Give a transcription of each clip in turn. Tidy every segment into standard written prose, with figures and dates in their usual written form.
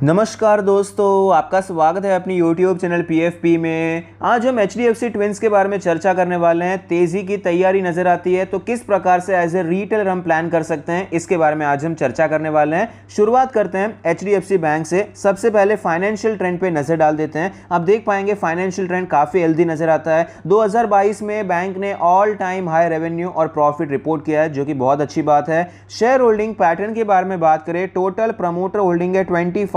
नमस्कार दोस्तों, आपका स्वागत है अपनी YouTube चैनल PFP में। आज हम HDFC ट्विंस के बारे में चर्चा करने वाले हैं। तेज़ी की तैयारी नज़र आती है तो किस प्रकार से एज ए रिटेलर हम प्लान कर सकते हैं, इसके बारे में आज हम चर्चा करने वाले हैं। शुरुआत करते हैं HDFC बैंक से। सबसे पहले फाइनेंशियल ट्रेंड पे नज़र डाल देते हैं। आप देख पाएंगे फाइनेंशियल ट्रेंड काफ़ी हेल्दी नज़र आता है। 2022 में बैंक ने ऑल टाइम हाई रेवेन्यू और प्रॉफिट रिपोर्ट किया है, जो कि बहुत अच्छी बात है। शेयर होल्डिंग पैटर्न के बारे में बात करें, टोटल प्रमोटर होल्डिंग है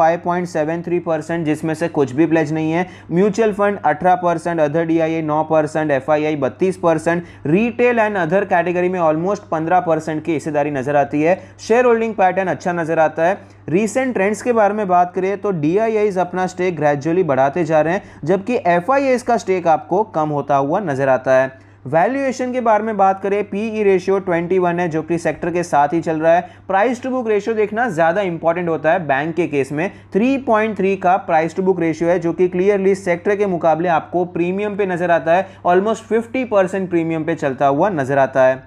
25.73%, जिसमें से कुछ भी प्लेज नहीं है। Mutual fund 18%, other DIA 9%, FII 32%, retail and other category में ऑलमोस्ट 15% की हिस्सेदारी नजर आती है। शेयर होल्डिंग पैटर्न अच्छा नजर आता है। रीसेंट ट्रेंड्स के बारे में बात करें तो DIAs अपना स्टेक ग्रेजुअली बढ़ाते जा रहे हैं, जबकि FIIs का स्टेक आपको कम होता हुआ नजर आता है। वैल्यूएशन के बारे में बात करें, PE रेशियो 21 है, जो कि सेक्टर के साथ ही चल रहा है। प्राइस टू बुक रेशियो देखना ज्यादा इंपॉर्टेंट होता है बैंक के केस में। 3.3 का प्राइस टू बुक रेशियो है, जो कि क्लियरली सेक्टर के मुकाबले आपको प्रीमियम पे नजर आता है। ऑलमोस्ट 50% प्रीमियम पे चलता हुआ नजर आता है।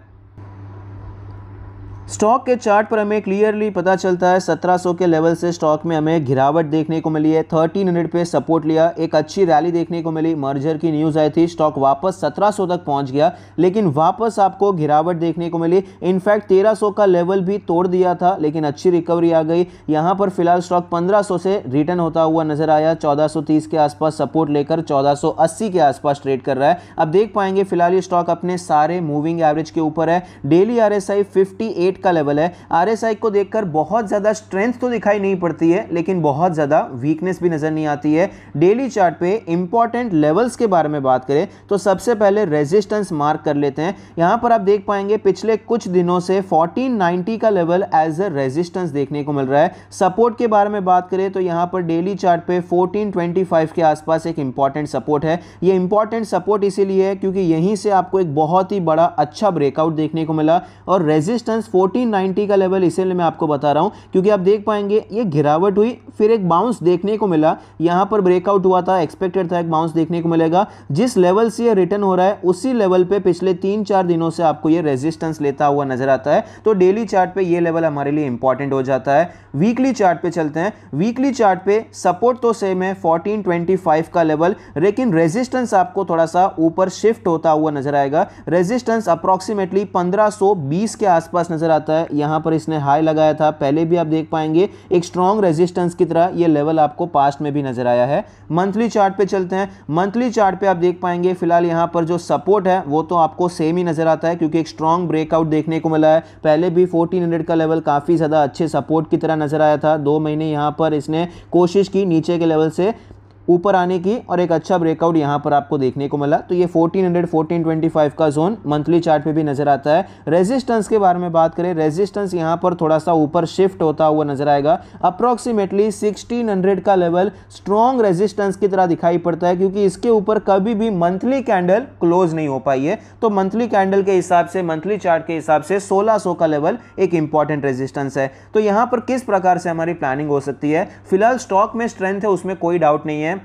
स्टॉक के चार्ट पर हमें क्लियरली पता चलता है 1700 के लेवल से स्टॉक में हमें गिरावट देखने को मिली है। 1300 पे सपोर्ट लिया, एक अच्छी रैली देखने को मिली। मर्जर की न्यूज़ आई थी, स्टॉक वापस 1700 तक पहुंच गया, लेकिन वापस आपको गिरावट देखने को मिली। इनफैक्ट 1300 का लेवल भी तोड़ दिया था, लेकिन अच्छी रिकवरी आ गई। यहाँ पर फिलहाल स्टॉक 1500 से रिटर्न होता हुआ नजर आया। 1430 के आसपास सपोर्ट लेकर 1480 के आसपास ट्रेड कर रहा है। अब देख पाएंगे फिलहाल ये स्टॉक अपने सारे मूविंग एवरेज के ऊपर है। डेली RSI 58 का लेवल है। RSI को देखकर बहुत ज्यादा स्ट्रेंथ तो दिखाई नहीं पड़ती है, लेकिन बहुत ज्यादा वीकनेस भी नजर नहीं आती है। डेली चार्ट पे इंपॉर्टेंट लेवल्स के बारे में बात करें तो सबसे पहले रेजिस्टेंस मार्क कर लेते हैं। यहां पर आप देख पाएंगे पिछले कुछ दिनों से 1490 का लेवल एज ए रेजिस्टेंस देखने को मिल रहा है। सपोर्ट के बारे में बात करें तो यहां पर डेली चार्ट पे 1425 के आसपास एक इंपॉर्टेंट सपोर्ट है। ये इंपॉर्टेंट सपोर्ट इसीलिए है क्योंकि यहीं से आपको एक बहुत ही बड़ा अच्छा ब्रेकआउट देखने को मिला, और रेजिस्टेंस 1490 का लेवल इसलिए मैं आपको बता रहा हूं क्योंकि आप देख पाएंगे ये गिरावट हुई, फिर एक बाउंस देखने को मिला। यहां पर ब्रेकआउट हुआ था, एक्सपेक्टेड था एक बाउंस देखने को मिलेगा। जिस लेवल से ये रिटर्न हो रहा है उसी लेवल पे पिछले 3-4 दिनों से आपको ये रेजिस्टेंस लेता हुआ नजर आता है। तो डेली चार्ट पे ये लेवल हमारे लिए इंपॉर्टेंट हो जाता है। वीकली चार्ट पे चलते हैं। वीकली चार्ट पे सपोर्ट तो सेम है 1425 का लेवल, लेकिन रेजिस्टेंस आपको थोड़ा सा ऊपर शिफ्ट होता हुआ नजर आएगा। रेजिस्टेंस अप्रोक्सीमेटली 1520 के आसपास नजर आता है। यहां पर इसने हाई लगाया था, पहले भी आप देख पाएंगे एक स्ट्रॉन्ग रेजिस्टेंस की तरह ये लेवल आपको पास्ट में भी नजर आया है। मंथली चार्ट पे चलते हैं। मंथली चार्ट पे आप देख पाएंगे फिलहाल यहां पर जो सपोर्ट है वो तो आपको सेम ही नजर आता है, क्योंकि एक स्ट्रॉन्ग ब्रेकआउट देखने को मिला है। पहले भी 1400 का लेवल काफी ज्यादा अच्छे सपोर्ट की तरह नजर आया था। 2 महीने यहां पर इसने कोशिश की नीचे के लेवल से ऊपर आने की, और एक अच्छा ब्रेकआउट यहां पर आपको देखने को मिला। तो ये 1400 1425 का जोन मंथली चार्ट पे भी नजर आता है। रेजिस्टेंस के बारे में बात करें, रेजिस्टेंस यहां पर थोड़ा सा ऊपर शिफ्ट होता हुआ नजर आएगा। अप्रोक्सीमेटली 1600 का लेवल स्ट्रॉन्ग रेजिस्टेंस की तरह दिखाई पड़ता है, क्योंकि इसके ऊपर कभी भी मंथली कैंडल क्लोज नहीं हो पाई है। तो मंथली कैंडल के हिसाब से, मंथली चार्ट के हिसाब से 1600 का लेवल एक इंपॉर्टेंट रेजिस्टेंस है। तो यहां पर किस प्रकार से हमारी प्लानिंग हो सकती है? फिलहाल स्टॉक में स्ट्रेंथ है, उसमें कोई डाउट नहीं है।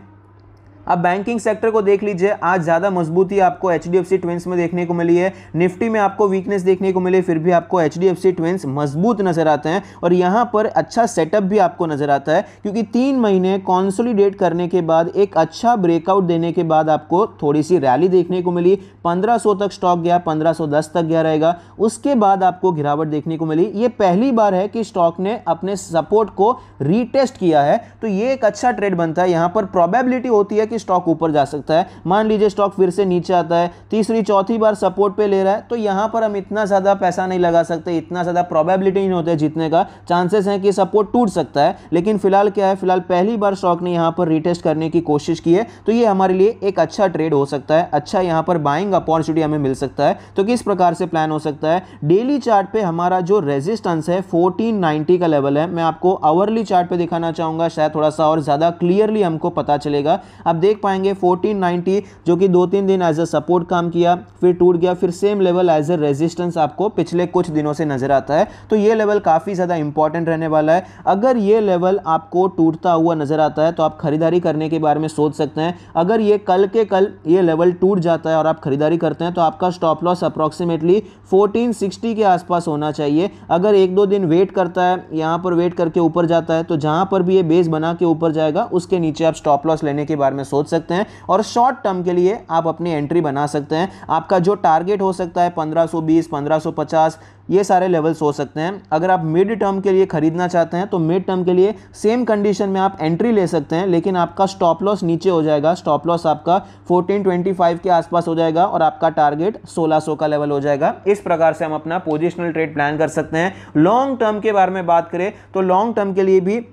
अब बैंकिंग सेक्टर को देख लीजिए, आज ज्यादा मजबूती आपको HDFC ट्विंस में देखने को मिली है। निफ्टी में आपको वीकनेस देखने को मिली, फिर भी आपको HDFC ट्विंस मजबूत नजर आते हैं, और यहां पर अच्छा सेटअप भी आपको नजर आता है, क्योंकि 3 महीने कॉन्सोलिडेट करने के बाद एक अच्छा ब्रेकआउट देने के बाद आपको थोड़ी सी रैली देखने को मिली। 1500 तक स्टॉक गया, 1510 तक गया रहेगा, उसके बाद आपको गिरावट देखने को मिली। ये पहली बार है कि स्टॉक ने अपने सपोर्ट को रीटेस्ट किया है, तो ये एक अच्छा ट्रेड बनता है। यहां पर प्रोबेबिलिटी होती है कि स्टॉक ऊपर जा सकता है। मान लीजिए स्टॉक फिर से नीचे आता है, तीसरी चौथी बार सपोर्ट पे ले रहा है, तो यहां पर हम इतना ज्यादा पैसा नहीं लगा सकते, इतना ज्यादा प्रोबेबिलिटी नहीं होता है जीतने का। चांसेस हैं कि सपोर्ट टूट सकता है, लेकिन फिलहाल क्या है, फिलहाल पहली बार स्टॉक ने यहां पर रीटेस्ट करने की कोशिश की है, तो ये हमारे लिए एक अच्छा ट्रेड हो सकता है। अच्छा यहां पर बाइंग अपॉर्चुनिटी हमें मिल सकता है। तो किस प्रकार से प्लान हो सकता है? डेली चार्ट पे हमारा जो रेजिस्टेंस है 1490 का लेवल है। मैं आपको आवरली चार्ट पे दिखाना चाहूंगा, शायद थोड़ा सा और ज्यादा क्लियरली हमको पता चलेगा। अब देख पाएंगे 1490 जो कि 2-3 दिन एज अ सपोर्ट काम किया, फिर टूट गया, फिर same level as a resistance आपको पिछले कुछ दिनों से नजर आता है। तो ये लेवल काफी ज्यादा इंपॉर्टेंट रहने वाला है। अगर ये लेवल आपको टूटता हुआ नजर आता है तो आप खरीदारी करने के बारे में सोच सकते हैं। अगर ये कल के कल ये लेवल टूट जाता है और आप खरीदारी करते हैं तो आपका स्टॉप लॉस अप्रॉक्सीमेटली 1460 के आसपास होना चाहिए। अगर 1-2 दिन वेट करता है, यहां पर वेट करके ऊपर जाता है, तो जहां पर भी ये बेस बना के ऊपर जाएगा उसके नीचे आप स्टॉप लॉस लेने के बारे में सोच सकते हैं और शॉर्ट टर्म के लिए आप अपनी एंट्री बना सकते हैं। आपका जो टारगेट हो सकता है 1520, 1550, ये सारे लेवल्स हो सकते हैं। अगर आप मिड टर्म के लिए खरीदना चाहते हैं तो मिड टर्म के लिए सेम कंडीशन में आप एंट्री ले सकते हैं, लेकिन आपका स्टॉप लॉस नीचे हो जाएगा। स्टॉप लॉस आपका 1425 के आसपास हो जाएगा और आपका टारगेट 1600 का लेवल हो जाएगा। इस प्रकार से हम अपना पोजिशनल ट्रेड प्लान कर सकते हैं। लॉन्ग टर्म के बारे में बात करें तो लॉन्ग टर्म के लिए भी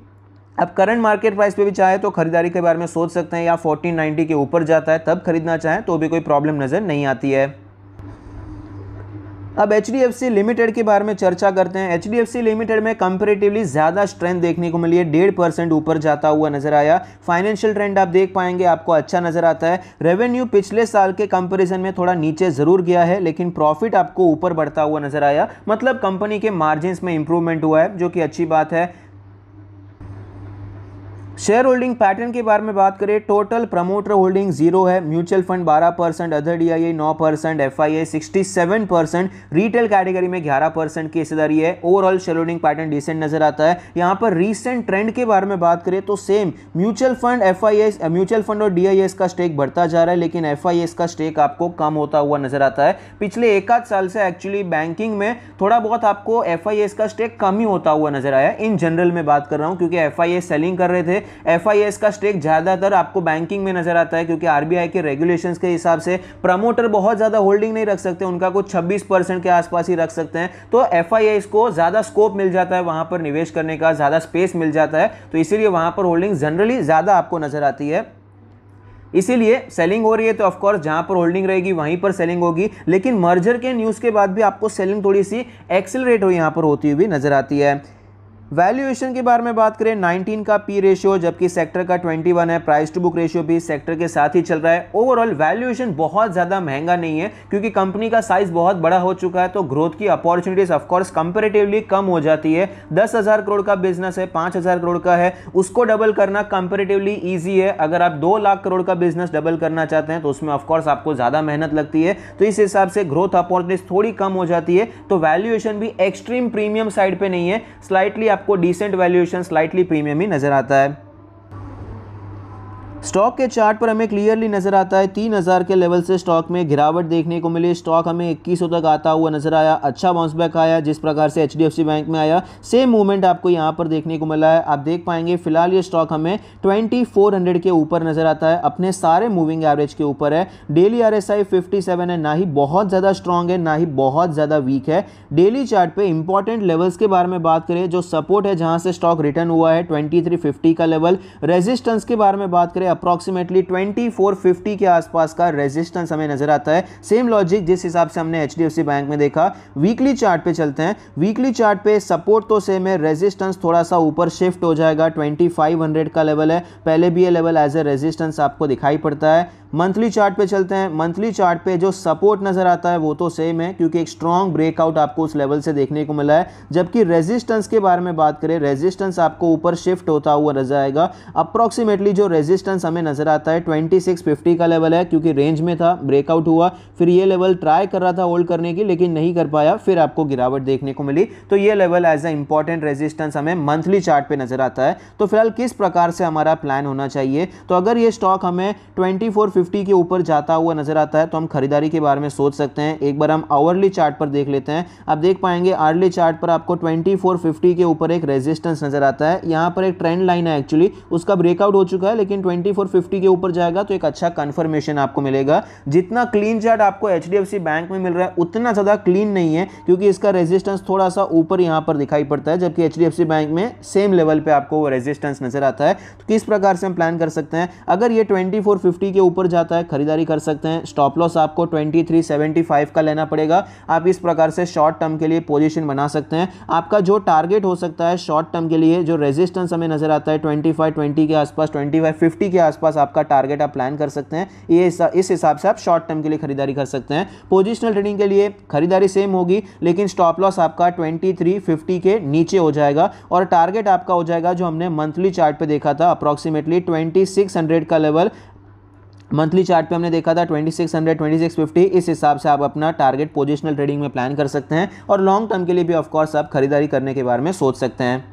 अब करंट मार्केट प्राइस पे भी चाहे तो खरीदारी के बारे में सोच सकते हैं, या 1490 के ऊपर जाता है तब खरीदना चाहें तो भी कोई प्रॉब्लम नजर नहीं आती है। अब HDFC लिमिटेड के बारे में चर्चा करते हैं। HDFC लिमिटेड में कंपैरेटिवली ज्यादा स्ट्रेंथ देखने को मिली है, 1.5% ऊपर जाता हुआ नजर आया। फाइनेंशियल ट्रेंड आप देख पाएंगे आपको अच्छा नजर आता है। रेवेन्यू पिछले साल के कंपैरिजन में थोड़ा नीचे जरूर गया है, लेकिन प्रॉफिट आपको ऊपर बढ़ता हुआ नजर आया, मतलब कंपनी के मार्जिन में इंप्रूवमेंट हुआ है, जो कि अच्छी बात है। शेयर होल्डिंग पैटर्न के बारे में बात करें, टोटल प्रमोटर होल्डिंग 0 है, mutual fund 12%, other DIA 9%, FIA 67%, retail category में 11% की हिस्सेदारी है। Overall share holding pattern decent नजर आता है। यहां पर रीसेंट ट्रेंड के बारे में बात करें तो same mutual fund mutual fund और DIS का स्टेक बढ़ता जा रहा है, लेकिन FIS का स्टेक आपको कम होता हुआ नजर आता है। पिछले 1-8 साल से एक्चुअली बैंकिंग में थोड़ा बहुत आपको FIS का स्टेक कम ही होता हुआ नजर आया। इन जनरल में बात कर रहा हूं, क्योंकि FIS सेलिंग कर रहे थे। FIS का स्टेक ज्यादातर आपको बैंकिंग में नजर आता है, क्योंकि RBI के रेगुलेशंस के हिसाब से प्रमोटर बहुत ज्यादा होल्डिंग नहीं रख सकते, उनका कुछ 26% के आसपास ही रख सकते हैं। तो FIS को ज्यादा स्कोप मिल जाता है वहां पर निवेश करने का, ज्यादा स्पेस मिल जाता है, तो इसीलिए वहां पर होल्डिंग जनरली ज्यादा आपको नजर आती है। इसीलिए सेलिंग हो रही है तो ऑफ कोर्स जहां पर होल्डिंग रहेगी वहीं पर सेलिंग होगी, लेकिन मर्जर के न्यूज के बाद भी आपको सेलिंग थोड़ी सी एक्सेलरेट हो यहां पर होती हुई नजर आती है। वैल्यूएशन के बारे में बात करें, 19 का P रेशियो, जबकि सेक्टर का 21 है। प्राइस टू बुक रेशियो भी सेक्टर के साथ ही चल रहा है। ओवरऑल वैल्यूएशन बहुत ज्यादा महंगा नहीं है, क्योंकि कंपनी का साइज बहुत बड़ा हो चुका है, तो ग्रोथ की अपॉर्चुनिटीज ऑफ कोर्स कंपैरेटिवली कम हो जाती है। 10,000 करोड़ का बिजनेस है, 5,000 करोड़ का है, उसको डबल करना कंपैरेटिवली ईजी है। अगर आप 2 लाख करोड़ का बिजनेस डबल करना चाहते हैं तो उसमें ऑफ कोर्स आपको ज्यादा मेहनत लगती है, तो इस हिसाब से ग्रोथ अपॉर्चुनिटीज थोड़ी कम हो जाती है। तो वैल्यूएशन भी एक्सट्रीम प्रीमियम साइड पे नहीं है, स्लाइटली आपको डिसेंट वैल्यूएशन, स्लाइटली प्रीमियम ही नजर आता है। स्टॉक के चार्ट पर हमें क्लियरली नजर आता है 3000 के लेवल से स्टॉक में गिरावट देखने को मिली। स्टॉक हमें 2100 तक आता हुआ नजर आया, अच्छा बाउंस बैक आया, जिस प्रकार से HDFC बैंक में आया सेम मूवमेंट आपको यहां पर देखने को मिला है। आप देख पाएंगे फिलहाल ये स्टॉक हमें 2400 के ऊपर नजर आता है, अपने सारे मूविंग एवरेज के ऊपर है। डेली RSI 57 है, ना ही बहुत ज्यादा स्ट्रॉन्ग है ना ही बहुत ज्यादा वीक है। डेली चार्ट पे इंपॉर्टेंट लेवल्स के बारे में बात करें, जो सपोर्ट है जहां से स्टॉक रिटर्न हुआ है 2350 का लेवल। रेजिस्टेंस के बारे में बात करें, अप्रॉक्सीमेटली 2450 के आसपास का रेजिस्टेंस हमें नजर आता है। सेम लॉजिक जिस हिसाब से हमने HDFC बैंक में देखा। वीकली चार्ट पे चलते हैं। वीकली चार्ट पे सपोर्ट तो सेम है, रेजिस्टेंस थोड़ा सा ऊपर शिफ्ट हो जाएगा, 2500 का लेवल है, पहले भी ये लेवल एज ए रेजिस्टेंस आपको दिखाई पड़ता है। मंथली चार्ट पे चलते हैं। मंथली चार्ट पे जो सपोर्ट नजर आता है वो तो सेम है, क्योंकि एक स्ट्रॉन्ग ब्रेकआउट आपको उस लेवल से देखने को मिला है। जबकि रेजिस्टेंस के बारे में बात करें, रेजिस्टेंस आपको ऊपर शिफ्ट होता हुआ नजर आएगा। अप्रॉक्सीमेटली जो रेजिस्टेंस हमें नजर आता है 2650 का लेवल है, क्योंकि रेंज में था, ब्रेकआउट हुआ, फिर ये लेवल ट्राई कर रहा था होल्ड करने की, लेकिन नहीं कर पाया, फिर आपको गिरावट देखने को मिली। तो ये level as a important resistance हमें मंथली चार्ट पे नजर आता है। तो फिलहाल किस प्रकार से हमारा प्लान होना चाहिए, तो अगर ये स्टॉक हमें 2450 के ऊपर जाता हुआ नजर आता है तो हम खरीदारी के बारे में सोच सकते हैं। एक बार हम आवरली चार्ट पर देख लेते हैं। आप देख पाएंगे आवर्ली चार्ट पर आपको 2450 के ऊपर एक रेजिस्टेंस नजर आता है। यहां पर एक ट्रेंड लाइन है, एक्चुअली उसका ब्रेकआउट हो चुका है, लेकिन 2450 के ऊपर जाएगा तो एक अच्छा कंफर्मेशन आपको मिलेगा। जितना क्लीन चार्ट आपको HDFC बैंक में मिल रहा है उतना ज्यादा क्लीन नहीं है, क्योंकि इसका रेजिस्टेंस थोड़ा सा ऊपर यहां पर दिखाई पड़ता है, जबकि HDFC बैंक में सेम लेवल पे आपको वो रेजिस्टेंस नजर आता है। तो किस प्रकार से हम प्लान कर सकते हैं, अगर ये 2450 के ऊपर जाता है खरीदारी कर सकते हैं। स्टॉप लॉस आपको 2375 का लेना पड़ेगा। आप इस प्रकार से शॉर्ट टर्म के लिए पोजीशन बना सकते हैं। आपका जो टारगेट हो सकता है शॉर्ट टर्म के लिए, जो रेजिस्टेंस हमें नजर आता है 2520 के आसपास, 2550 के आसपास आपका टारगेट आप प्लान कर सकते हैं। ये इस हिसाब से आप शॉर्ट टर्म के लिए खरीदारी कर सकते हैं। पोजिशनल ट्रेडिंग के लिए खरीदारी सेम होगी, लेकिन स्टॉप लॉस आपका 2350 के नीचे हो जाएगा और टारगेट आपका हो जाएगा जो हमने मंथली चार्ट पे देखा था अप्रॉक्सीमेटली 2600 का लेवल। मंथली चार्ट पे हमने देखा था 2600 2650। इस हिसाब से आप अपना टारगेट पोजिशनल ट्रेडिंग में प्लान कर सकते हैं और लॉन्ग टर्म के लिए भी ऑफकोर्स आप खरीदारी करने के बारे में सोच सकते हैं।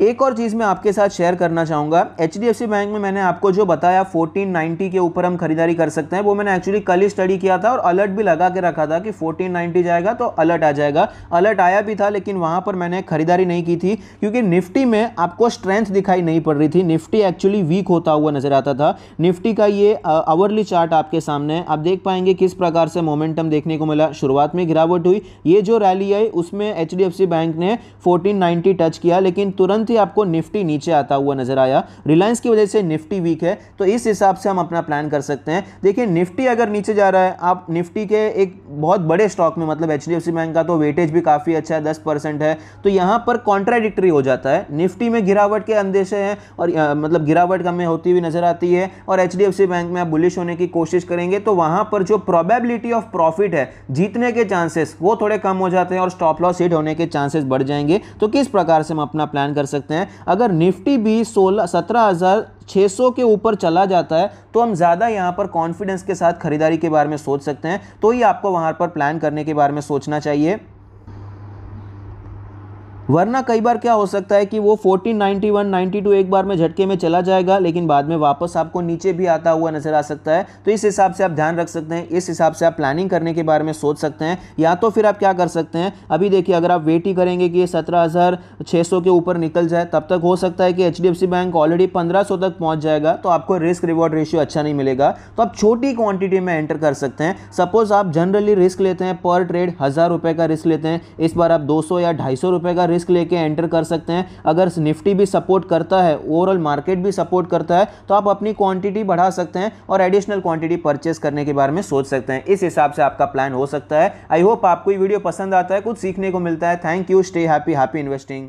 एक और चीज़ मैं आपके साथ शेयर करना चाहूँगा, HDFC बैंक में मैंने आपको जो बताया 1490 के ऊपर हम खरीदारी कर सकते हैं, वो मैंने एक्चुअली कल ही स्टडी किया था और अलर्ट भी लगा के रखा था कि 1490 जाएगा तो अलर्ट आ जाएगा। अलर्ट आया भी था, लेकिन वहाँ पर मैंने खरीदारी नहीं की थी क्योंकि निफ्टी में आपको स्ट्रेंथ दिखाई नहीं पड़ रही थी। निफ्टी एक्चुअली वीक होता हुआ नजर आता था। निफ्टी का ये आवरली चार्ट आपके सामने है, आप देख पाएंगे किस प्रकार से मोमेंटम देखने को मिला। शुरुआत में गिरावट हुई, ये जो रैली आई उसमें HDFC बैंक ने 1490 टच किया, लेकिन तुरंत ही आपको निफ्टी नीचे आता हुआ नजर आया। रिलायंस की वजह से निफ्टी वीक है, तो इस हिसाब से हम अपना प्लान कर सकते हैं। देखिए निफ्टी अगर नीचे जा रहा है, आप निफ्टी के एक बहुत बड़े स्टॉक में, मतलब HDFC बैंक का तो वेटेज भी काफी अच्छा है, 10% है, तो यहां पर कॉन्ट्राडिक्टरी हो जाता है। निफ्टी में गिरावट के अंदेशे हैं और मतलब गिरावट हमें होती हुई नजर आती है और HDFC बैंक में आप बुलिश होने की कोशिश करेंगे तो वहां पर जो प्रोबेबिलिटी ऑफ प्रॉफिट है, जीतने के चांसेस वो थोड़े कम हो जाते हैं और स्टॉप लॉस हिट होने के चांसेस बढ़ जाएंगे। तो किस प्रकार से हम अपना प्लान कर सकते हैं, अगर निफ्टी भी 17,600 के ऊपर चला जाता है तो हम ज़्यादा यहां पर कॉन्फिडेंस के साथ खरीदारी के बारे में सोच सकते हैं। तो ही आपको वहां पर प्लान करने के बारे में सोचना चाहिए, वरना कई बार क्या हो सकता है कि वो 1491 92 एक बार में झटके में चला जाएगा, लेकिन बाद में वापस आपको नीचे भी आता हुआ नजर आ सकता है। तो इस हिसाब से आप ध्यान रख सकते हैं, इस हिसाब से आप प्लानिंग करने के बारे में सोच सकते हैं। या तो फिर आप क्या कर सकते हैं, अभी देखिए अगर आप वेट ही करेंगे कि ये 17,600 के ऊपर निकल जाए, तब तक हो सकता है कि HDFC बैंक ऑलरेडी 1500 तक पहुंच जाएगा, तो आपको रिस्क रिवॉर्ड रेशियो अच्छा नहीं मिलेगा। तो आप छोटी क्वांटिटी में एंटर कर सकते हैं। सपोज आप जनरली रिस्क लेते हैं पर ट्रेड 1000 रुपए का रिस्क लेते हैं, इस बार आप 200 या 250 रुपए का रिस्क लेके एंटर कर सकते हैं। अगर निफ्टी भी सपोर्ट करता है, ओवरऑल मार्केट भी सपोर्ट करता है, तो आप अपनी क्वांटिटी बढ़ा सकते हैं और एडिशनल क्वांटिटी परचेस करने के बारे में सोच सकते हैं। इस हिसाब से आपका प्लान हो सकता है। आई होप आपको ये वीडियो पसंद आता है, कुछ सीखने को मिलता है। Thank you, stay happy, happy investing.